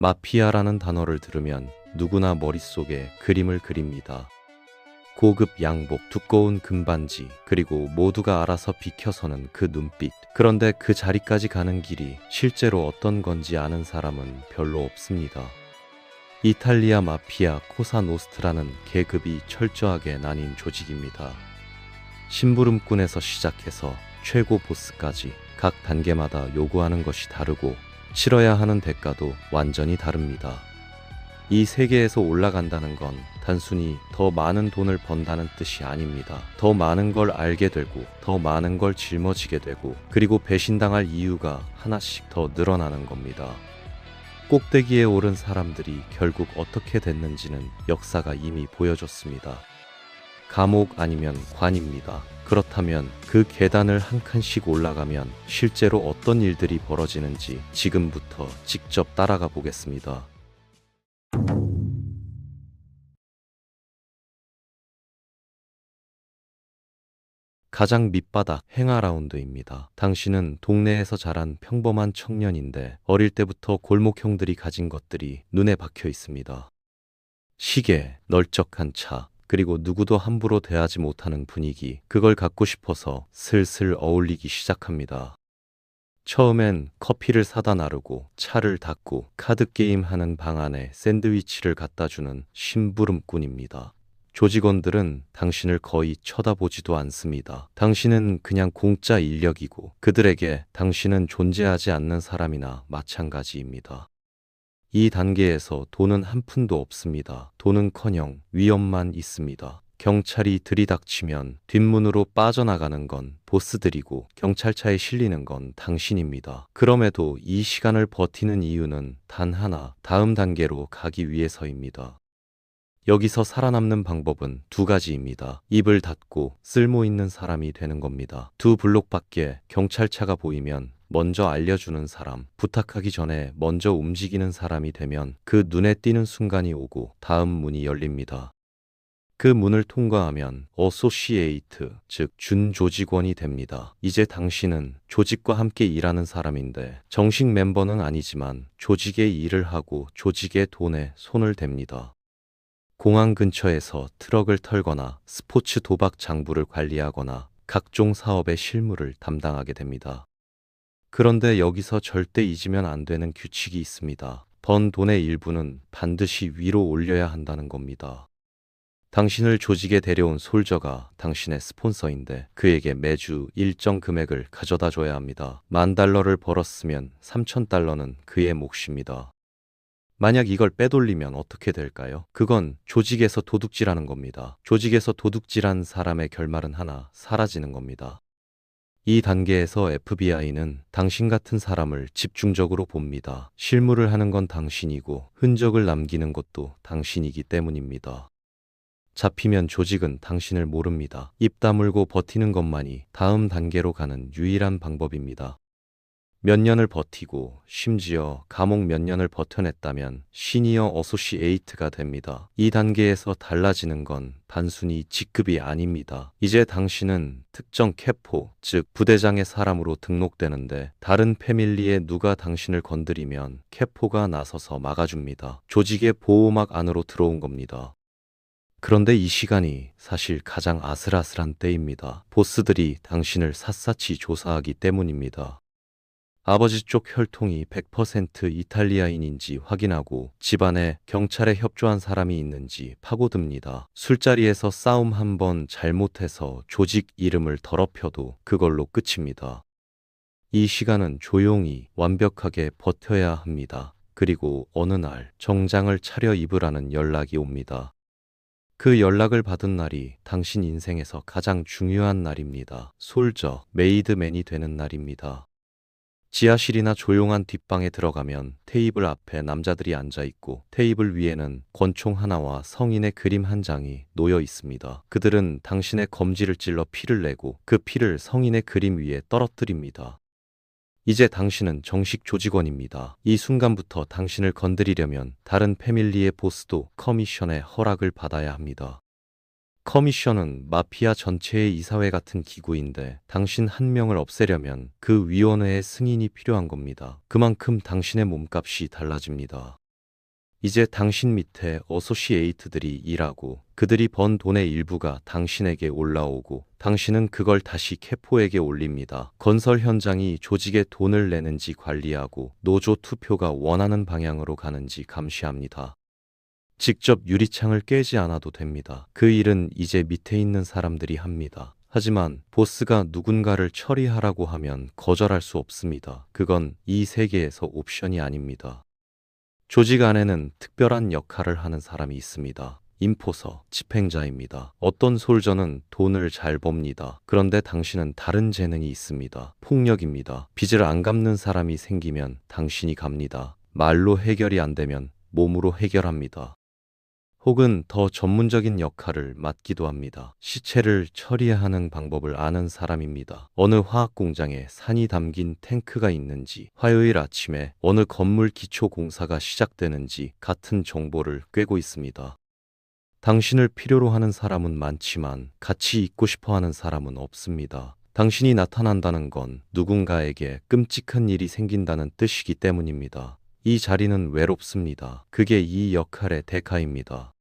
마피아라는 단어를 들으면 누구나 머릿속에 그림을 그립니다. 고급 양복, 두꺼운 금반지, 그리고 모두가 알아서 비켜서는 그 눈빛. 그런데 그 자리까지 가는 길이 실제로 어떤 건지 아는 사람은 별로 없습니다. 이탈리아 마피아 코사노스트라는 계급이 철저하게 나뉜 조직입니다. 심부름꾼에서 시작해서 최고 보스까지 각 단계마다 요구하는 것이 다르고 치러야 하는 대가도 완전히 다릅니다. 이 세계에서 올라간다는 건 단순히 더 많은 돈을 번다는 뜻이 아닙니다. 더 많은 걸 알게 되고, 더 많은 걸 짊어지게 되고, 그리고 배신당할 이유가 하나씩 더 늘어나는 겁니다. 꼭대기에 오른 사람들이 결국 어떻게 됐는지는 역사가 이미 보여줬습니다. 감옥 아니면 관입니다. 그렇다면 그 계단을 한 칸씩 올라가면 실제로 어떤 일들이 벌어지는지 지금부터 직접 따라가 보겠습니다. 가장 밑바닥 행아라운드입니다. 당신은 동네에서 자란 평범한 청년인데 어릴 때부터 골목 형들이 가진 것들이 눈에 박혀 있습니다. 시계, 널쩍한 차, 그리고 누구도 함부로 대하지 못하는 분위기, 그걸 갖고 싶어서 슬슬 어울리기 시작합니다. 처음엔 커피를 사다 나르고 차를 닦고 카드게임 하는 방 안에 샌드위치를 갖다 주는 심부름꾼입니다. 조직원들은 당신을 거의 쳐다보지도 않습니다. 당신은 그냥 공짜 인력이고 그들에게 당신은 존재하지 않는 사람이나 마찬가지입니다. 이 단계에서 돈은 한 푼도 없습니다. 돈은커녕 위험만 있습니다. 경찰이 들이닥치면 뒷문으로 빠져나가는 건 보스들이고 경찰차에 실리는 건 당신입니다. 그럼에도 이 시간을 버티는 이유는 단 하나, 다음 단계로 가기 위해서입니다. 여기서 살아남는 방법은 두 가지입니다. 입을 닫고 쓸모 있는 사람이 되는 겁니다. 두 블록 밖에 경찰차가 보이면 먼저 알려주는 사람, 부탁하기 전에 먼저 움직이는 사람이 되면 그 눈에 띄는 순간이 오고 다음 문이 열립니다. 그 문을 통과하면 어소시에이트, 즉 준조직원이 됩니다. 이제 당신은 조직과 함께 일하는 사람인데 정식 멤버는 아니지만 조직의 일을 하고 조직의 돈에 손을 댑니다. 공항 근처에서 트럭을 털거나 스포츠 도박 장부를 관리하거나 각종 사업의 실무를 담당하게 됩니다. 그런데 여기서 절대 잊으면 안 되는 규칙이 있습니다. 번 돈의 일부는 반드시 위로 올려야 한다는 겁니다. 당신을 조직에 데려온 솔저가 당신의 스폰서인데 그에게 매주 일정 금액을 가져다 줘야 합니다. $10,000를 벌었으면 $3,000는 그의 몫입니다. 만약 이걸 빼돌리면 어떻게 될까요? 그건 조직에서 도둑질하는 겁니다. 조직에서 도둑질한 사람의 결말은 하나, 사라지는 겁니다. 이 단계에서 FBI는 당신 같은 사람을 집중적으로 봅니다. 실무를 하는 건 당신이고 흔적을 남기는 것도 당신이기 때문입니다. 잡히면 조직은 당신을 모릅니다. 입 다물고 버티는 것만이 다음 단계로 가는 유일한 방법입니다. 몇 년을 버티고 심지어 감옥 몇 년을 버텨냈다면 시니어 어소시에이트가 됩니다. 이 단계에서 달라지는 건 단순히 직급이 아닙니다. 이제 당신은 특정 캐포, 즉 부대장의 사람으로 등록되는데 다른 패밀리에 누가 당신을 건드리면 캐포가 나서서 막아줍니다. 조직의 보호막 안으로 들어온 겁니다. 그런데 이 시간이 사실 가장 아슬아슬한 때입니다. 보스들이 당신을 샅샅이 조사하기 때문입니다. 아버지 쪽 혈통이 100% 이탈리아인인지 확인하고 집안에 경찰에 협조한 사람이 있는지 파고듭니다. 술자리에서 싸움 한 번 잘못해서 조직 이름을 더럽혀도 그걸로 끝입니다. 이 시간은 조용히 완벽하게 버텨야 합니다. 그리고 어느 날 정장을 차려 입으라는 연락이 옵니다. 그 연락을 받은 날이 당신 인생에서 가장 중요한 날입니다. 솔저, 메이드맨이 되는 날입니다. 지하실이나 조용한 뒷방에 들어가면 테이블 앞에 남자들이 앉아 있고 테이블 위에는 권총 하나와 성인의 그림 한 장이 놓여 있습니다. 그들은 당신의 검지를 찔러 피를 내고 그 피를 성인의 그림 위에 떨어뜨립니다. 이제 당신은 정식 조직원입니다. 이 순간부터 당신을 건드리려면 다른 패밀리의 보스도 커미션의 허락을 받아야 합니다. 커미션은 마피아 전체의 이사회 같은 기구인데 당신 한 명을 없애려면 그 위원회의 승인이 필요한 겁니다. 그만큼 당신의 몸값이 달라집니다. 이제 당신 밑에 어소시에이트들이 일하고 그들이 번 돈의 일부가 당신에게 올라오고 당신은 그걸 다시 캐포에게 올립니다. 건설 현장이 조직에 돈을 내는지 관리하고 노조 투표가 원하는 방향으로 가는지 감시합니다. 직접 유리창을 깨지 않아도 됩니다. 그 일은 이제 밑에 있는 사람들이 합니다. 하지만 보스가 누군가를 처리하라고 하면 거절할 수 없습니다. 그건 이 세계에서 옵션이 아닙니다. 조직 안에는 특별한 역할을 하는 사람이 있습니다. 인포서, 집행자입니다. 어떤 솔저는 돈을 잘 법니다. 그런데 당신은 다른 재능이 있습니다. 폭력입니다. 빚을 안 갚는 사람이 생기면 당신이 갑니다. 말로 해결이 안 되면 몸으로 해결합니다. 혹은 더 전문적인 역할을 맡기도 합니다. 시체를 처리하는 방법을 아는 사람입니다. 어느 화학 공장에 산이 담긴 탱크가 있는지, 화요일 아침에 어느 건물 기초 공사가 시작되는지 같은 정보를 꿰고 있습니다. 당신을 필요로 하는 사람은 많지만 같이 있고 싶어 하는 사람은 없습니다. 당신이 나타난다는 건 누군가에게 끔찍한 일이 생긴다는 뜻이기 때문입니다. 이 자리는 외롭습니다. 그게 이 역할의 대가입니다.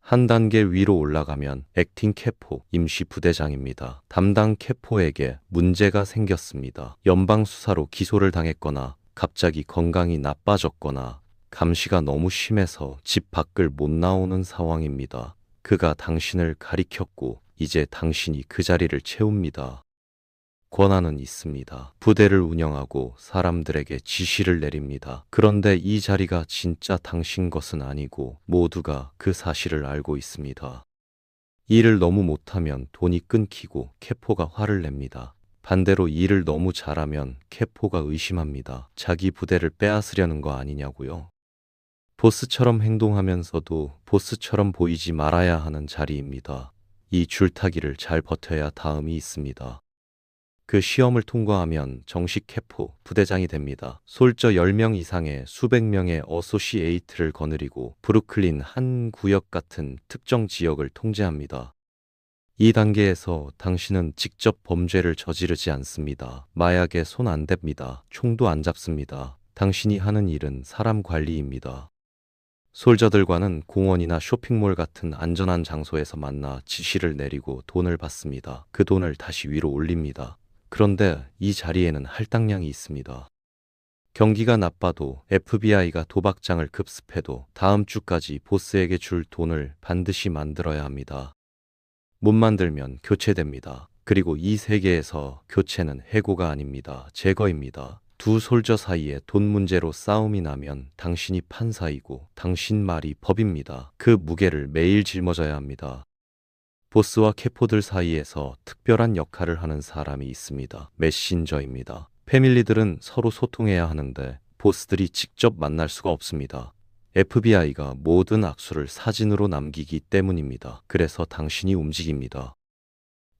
한 단계 위로 올라가면 액팅 캐포, 임시 부대장입니다. 담당 캐포에게 문제가 생겼습니다. 연방 수사로 기소를 당했거나 갑자기 건강이 나빠졌거나 감시가 너무 심해서 집 밖을 못 나오는 상황입니다. 그가 당신을 가리켰고 이제 당신이 그 자리를 채웁니다. 권한은 있습니다. 부대를 운영하고 사람들에게 지시를 내립니다. 그런데 이 자리가 진짜 당신 것은 아니고 모두가 그 사실을 알고 있습니다. 일을 너무 못하면 돈이 끊기고 캐포가 화를 냅니다. 반대로 일을 너무 잘하면 캐포가 의심합니다. 자기 부대를 빼앗으려는 거 아니냐고요. 보스처럼 행동하면서도 보스처럼 보이지 말아야 하는 자리입니다. 이 줄타기를 잘 버텨야 다음이 있습니다. 그 시험을 통과하면 정식 캐포, 부대장이 됩니다. 솔저 10명 이상의 수백 명의 어소시에이트를 거느리고 브루클린 한 구역 같은 특정 지역을 통제합니다. 이 단계에서 당신은 직접 범죄를 저지르지 않습니다. 마약에 손 안 댑니다. 총도 안 잡습니다. 당신이 하는 일은 사람 관리입니다. 솔저들과는 공원이나 쇼핑몰 같은 안전한 장소에서 만나 지시를 내리고 돈을 받습니다. 그 돈을 다시 위로 올립니다. 그런데 이 자리에는 할당량이 있습니다. 경기가 나빠도 FBI가 도박장을 급습해도 다음 주까지 보스에게 줄 돈을 반드시 만들어야 합니다. 못 만들면 교체됩니다. 그리고 이 세계에서 교체는 해고가 아닙니다. 제거입니다. 두 솔저 사이에 돈 문제로 싸움이 나면 당신이 판사이고 당신 말이 법입니다. 그 무게를 매일 짊어져야 합니다. 보스와 캐포들 사이에서 특별한 역할을 하는 사람이 있습니다. 메신저입니다. 패밀리들은 서로 소통해야 하는데 보스들이 직접 만날 수가 없습니다. FBI가 모든 악수를 사진으로 남기기 때문입니다. 그래서 당신이 움직입니다.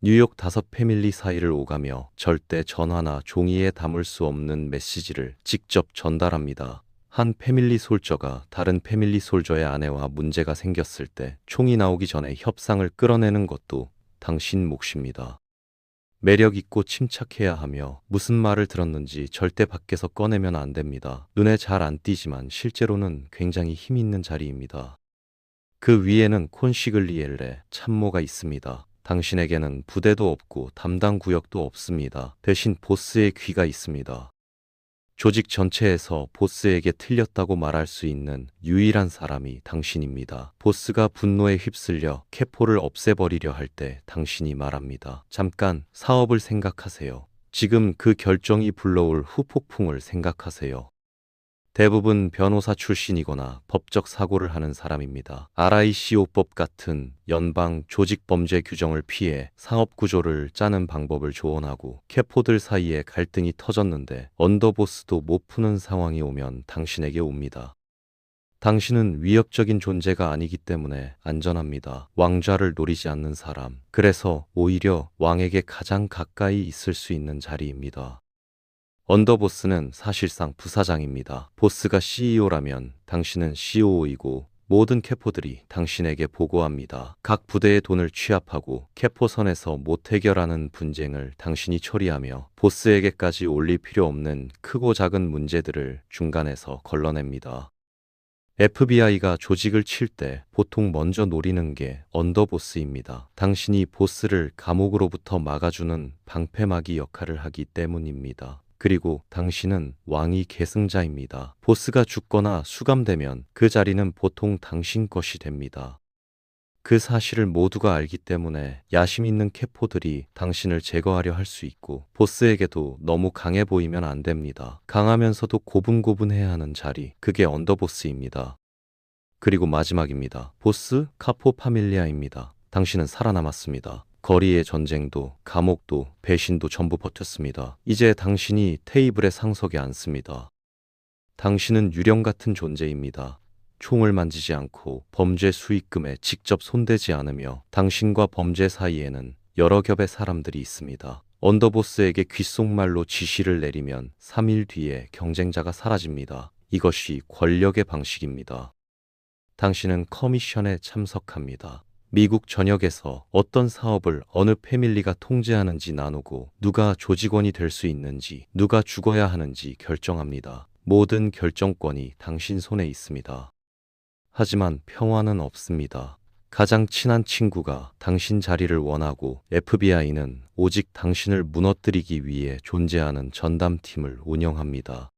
뉴욕 5패밀리 사이를 오가며 절대 전화나 종이에 담을 수 없는 메시지를 직접 전달합니다. 한 패밀리 솔저가 다른 패밀리 솔저의 아내와 문제가 생겼을 때 총이 나오기 전에 협상을 끌어내는 것도 당신 몫입니다. 매력 있고 침착해야 하며 무슨 말을 들었는지 절대 밖에서 꺼내면 안 됩니다. 눈에 잘 안 띄지만 실제로는 굉장히 힘 있는 자리입니다. 그 위에는 콘시글리엘레 참모가 있습니다. 당신에게는 부대도 없고 담당 구역도 없습니다. 대신 보스의 귀가 있습니다. 조직 전체에서 보스에게 틀렸다고 말할 수 있는 유일한 사람이 당신입니다. 보스가 분노에 휩쓸려 캐포를 없애버리려 할 때 당신이 말합니다. 잠깐 사업을 생각하세요. 지금 그 결정이 불러올 후폭풍을 생각하세요. 대부분 변호사 출신이거나 법적 사고를 하는 사람입니다. RICO법 같은 연방 조직범죄 규정을 피해 사업 구조를 짜는 방법을 조언하고 캐포들 사이에 갈등이 터졌는데 언더보스도 못 푸는 상황이 오면 당신에게 옵니다. 당신은 위협적인 존재가 아니기 때문에 안전합니다. 왕좌를 노리지 않는 사람. 그래서 오히려 왕에게 가장 가까이 있을 수 있는 자리입니다. 언더보스는 사실상 부사장입니다. 보스가 CEO라면 당신은 COO이고 모든 캐포들이 당신에게 보고합니다. 각 부대의 돈을 취합하고 캐포선에서 못 해결하는 분쟁을 당신이 처리하며 보스에게까지 올릴 필요 없는 크고 작은 문제들을 중간에서 걸러냅니다. FBI가 조직을 칠 때 보통 먼저 노리는 게 언더보스입니다. 당신이 보스를 감옥으로부터 막아주는 방패막이 역할을 하기 때문입니다. 그리고 당신은 왕위 계승자입니다. 보스가 죽거나 수감되면 그 자리는 보통 당신 것이 됩니다. 그 사실을 모두가 알기 때문에 야심 있는 캐포들이 당신을 제거하려 할 수 있고, 보스에게도 너무 강해 보이면 안 됩니다. 강하면서도 고분고분해야 하는 자리, 그게 언더보스입니다. 그리고 마지막입니다. 보스 카포 파밀리아입니다. 당신은 살아남았습니다. 거리의 전쟁도, 감옥도, 배신도 전부 버텼습니다. 이제 당신이 테이블에 상석에 앉습니다. 당신은 유령 같은 존재입니다. 총을 만지지 않고 범죄 수익금에 직접 손대지 않으며, 당신과 범죄 사이에는 여러 겹의 사람들이 있습니다. 언더보스에게 귓속말로 지시를 내리면 3일 뒤에 경쟁자가 사라집니다. 이것이 권력의 방식입니다. 당신은 커미션에 참석합니다. 미국 전역에서 어떤 사업을 어느 패밀리가 통제하는지 나누고, 누가 조직원이 될 수 있는지, 누가 죽어야 하는지 결정합니다. 모든 결정권이 당신 손에 있습니다. 하지만 평화는 없습니다. 가장 친한 친구가 당신 자리를 원하고, FBI는 오직 당신을 무너뜨리기 위해 존재하는 전담팀을 운영합니다.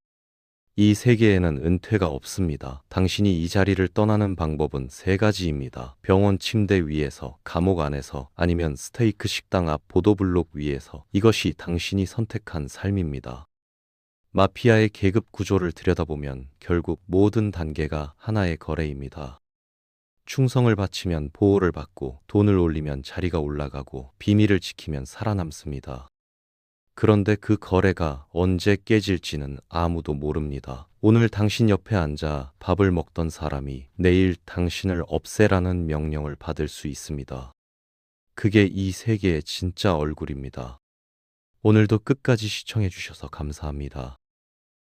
이 세계에는 은퇴가 없습니다. 당신이 이 자리를 떠나는 방법은 세 가지입니다. 병원 침대 위에서, 감옥 안에서, 아니면 스테이크 식당 앞 보도블록 위에서. 이것이 당신이 선택한 삶입니다. 마피아의 계급 구조를 들여다보면 결국 모든 단계가 하나의 거래입니다. 충성을 바치면 보호를 받고, 돈을 올리면 자리가 올라가고, 비밀을 지키면 살아남습니다. 그런데 그 거래가 언제 깨질지는 아무도 모릅니다. 오늘 당신 옆에 앉아 밥을 먹던 사람이 내일 당신을 없애라는 명령을 받을 수 있습니다. 그게 이 세계의 진짜 얼굴입니다. 오늘도 끝까지 시청해 주셔서 감사합니다.